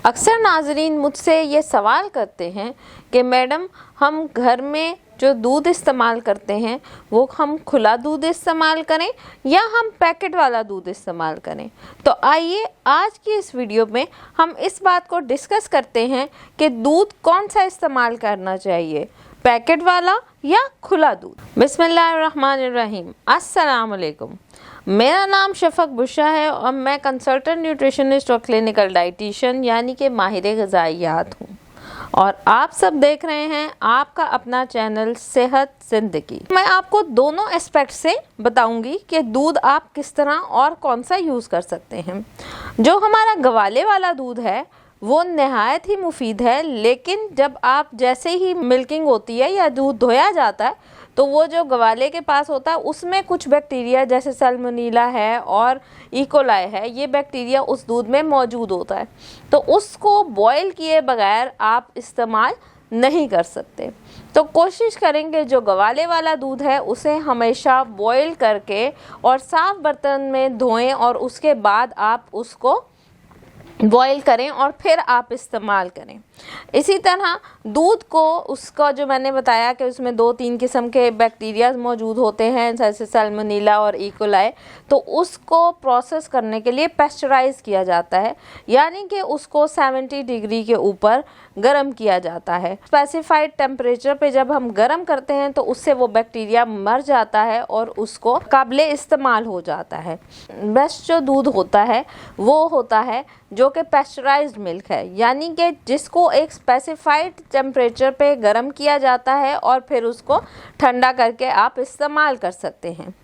अक्सर नाज़रीन मुझसे ये सवाल करते हैं कि मैडम हम घर में जो दूध इस्तेमाल करते हैं वो हम खुला दूध इस्तेमाल करें या हम पैकेट वाला दूध इस्तेमाल करें। तो आइए आज की इस वीडियो में हम इस बात को डिस्कस करते हैं कि दूध कौन सा इस्तेमाल करना चाहिए, पैकेट वाला या खुला दूध। बिस्मिल्लाहिर्रहमानिर्रहीम। अस्सलाम वालेकुम। मेरा नाम शफक बुशरा है और मैं कंसल्टेंट न्यूट्रिशनिस्ट और क्लिनिकल डाइटिशियन यानी कि माहिर ग़िज़ाइयात हूँ और आप सब देख रहे हैं आपका अपना चैनल सेहत ज़िंदगी। मैं आपको दोनों एस्पेक्ट से बताऊंगी कि दूध आप किस तरह और कौन सा यूज़ कर सकते हैं। जो हमारा गवाले वाला दूध है वो नहायत ही मुफीद है, लेकिन जब आप जैसे ही मिल्किंग होती है या दूध धोया जाता है तो वो जो गवाले के पास होता है उसमें कुछ बैक्टीरिया जैसे सल्मोनेला है और इकोलाई है, ये बैक्टीरिया उस दूध में मौजूद होता है, तो उसको बॉयल किए बगैर आप इस्तेमाल नहीं कर सकते। तो कोशिश करेंगे जो गवाले वाला दूध है उसे हमेशा बॉयल करके और साफ़ बर्तन में धोएं और उसके बाद आप उसको बॉयल करें और फिर आप इस्तेमाल करें। इसी तरह दूध को उसका जो मैंने बताया कि उसमें 2-3 किस्म के बैक्टीरिया मौजूद होते हैं जैसे सल्मोनेला और इकोलाई, तो उसको प्रोसेस करने के लिए पेस्चराइज़ किया जाता है, यानी कि उसको 70 डिग्री के ऊपर गर्म किया जाता है। स्पेसिफाइड टेम्परेचर पे जब हम गर्म करते हैं तो उससे वो बैक्टीरिया मर जाता है और उसको काबिले इस्तेमाल हो जाता है। बेस्ट जो दूध होता है वो होता है जो कि पेस्चराइज्ड मिल्क है, यानी कि जिसको एक स्पेसिफाइड टेम्परेचर पे गर्म किया जाता है और फिर उसको ठंडा करके आप इस्तेमाल कर सकते हैं।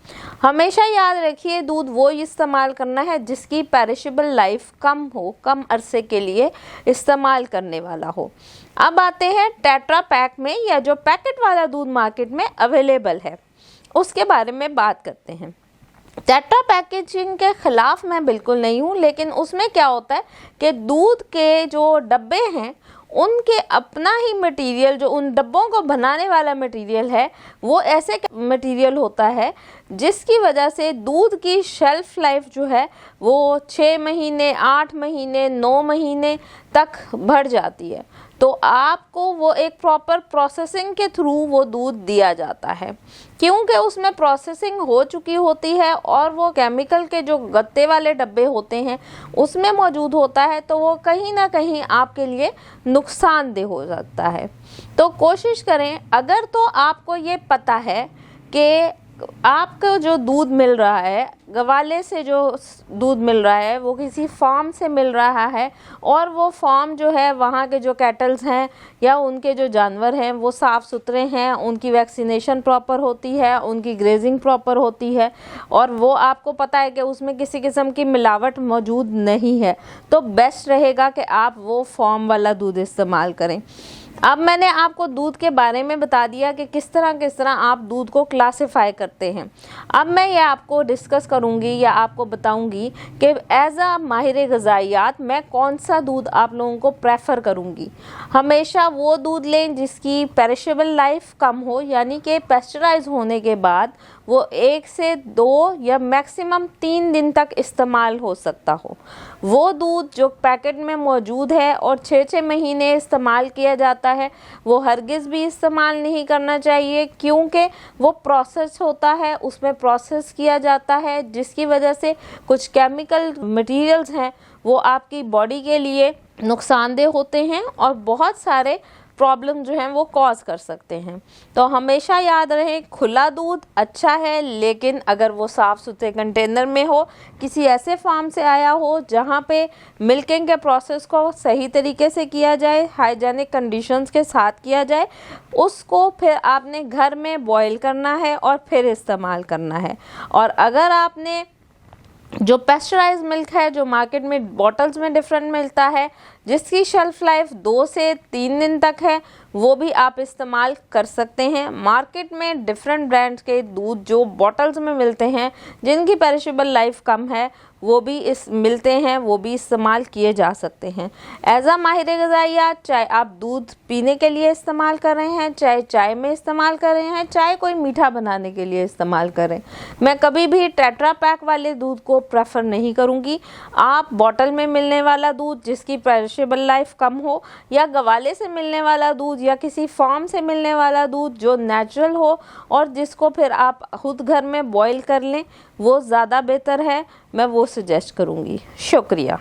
हमेशा याद रखिए दूध वो इस्तेमाल करना है जिसकी पेरिशेबल लाइफ कम हो, कम अरसे के लिए इस्तेमाल करने वाला हो। अब आते हैं टेट्रा पैक में या जो पैकेट वाला दूध मार्केट में अवेलेबल है उसके बारे में बात करते हैं। टेट्रा पैकेजिंग के ख़िलाफ़ मैं बिल्कुल नहीं हूँ, लेकिन उसमें क्या होता है कि दूध के जो डब्बे हैं उनके अपना ही मटेरियल, जो उन डब्बों को बनाने वाला मटेरियल है वो ऐसे मटेरियल होता है जिसकी वजह से दूध की शेल्फ़ लाइफ जो है वो 6 महीने, 8 महीने, 9 महीने तक बढ़ जाती है। तो आपको वो एक प्रॉपर प्रोसेसिंग के थ्रू वो दूध दिया जाता है, क्योंकि उसमें प्रोसेसिंग हो चुकी होती है और वो केमिकल के जो गत्ते वाले डब्बे होते हैं उसमें मौजूद होता है, तो वो कहीं ना कहीं आपके लिए नुकसानदेह हो सकता है। तो कोशिश करें, अगर तो आपको ये पता है कि आपको जो दूध मिल रहा है, गवाले से जो दूध मिल रहा है वो किसी फार्म से मिल रहा है और वो फार्म जो है वहाँ के जो कैटल्स हैं या उनके जो जानवर हैं वो साफ़ सुथरे हैं, उनकी वैक्सीनेशन प्रॉपर होती है, उनकी ग्रेजिंग प्रॉपर होती है और वो आपको पता है कि उसमें किसी किस्म की मिलावट मौजूद नहीं है, तो बेस्ट रहेगा कि आप वो फार्म वाला दूध इस्तेमाल करें। अब मैंने आपको दूध के बारे में बता दिया कि किस तरह आप दूध को क्लासिफाई करते हैं। अब मैं ये आपको डिस्कस करूँगी या आपको बताऊँगी कि एज़ अ माहिर ग़िज़ाइयात मैं कौन सा दूध आप लोगों को प्रेफर करूँगी। हमेशा वो दूध लें जिसकी पेरिशेबल लाइफ कम हो, यानी कि पेस्चराइज होने के बाद वो 1 से 2 या मैक्सिमम 3 दिन तक इस्तेमाल हो सकता हो। वो दूध जो पैकेट में मौजूद है और 6-6 महीने इस्तेमाल किया जाता है वो हरगिज़ भी इस्तेमाल नहीं करना चाहिए, क्योंकि वो प्रोसेस होता है, उसमें प्रोसेस किया जाता है जिसकी वजह से कुछ केमिकल मटेरियल्स हैं वो आपकी बॉडी के लिए नुकसानदेह होते हैं और बहुत सारे प्रॉब्लम जो हैं वो कॉज कर सकते हैं। तो हमेशा याद रहे खुला दूध अच्छा है, लेकिन अगर वो साफ़ सुथरे कंटेनर में हो, किसी ऐसे फार्म से आया हो जहाँ पे मिल्किंग के प्रोसेस को सही तरीके से किया जाए, हाइजेनिक कंडीशंस के साथ किया जाए, उसको फिर आपने घर में बॉयल करना है और फिर इस्तेमाल करना है। और अगर आपने जो पेस्चराइज मिल्क है जो मार्केट में बॉटल्स में डिफरेंट मिलता है जिसकी शेल्फ़ लाइफ 2 से 3 दिन तक है, वो भी आप इस्तेमाल कर सकते हैं। मार्केट में डिफरेंट ब्रांड्स के दूध जो बॉटल्स में मिलते हैं जिनकी पेरिशेबल लाइफ कम है वो भी इस मिलते हैं, वो भी इस्तेमाल किए जा सकते हैं। एज अ माहिर ग़िज़ाइयात, चाहे आप दूध पीने के लिए इस्तेमाल कर रहे हैं, चाहे चाय में इस्तेमाल कर रहे हैं, चाहे कोई मीठा बनाने के लिए इस्तेमाल करें, मैं कभी भी टेट्रा पैक वाले दूध को प्रेफर नहीं करूँगी। आप बॉटल में मिलने वाला दूध जिसकी पेरिशेबल लाइफ कम हो, या गवाले से मिलने वाला दूध, या किसी फार्म से मिलने वाला दूध जो नेचुरल हो और जिसको फिर आप खुद घर में बॉईल कर लें, वो ज़्यादा बेहतर है। मैं वो सजेस्ट करूँगी। शुक्रिया।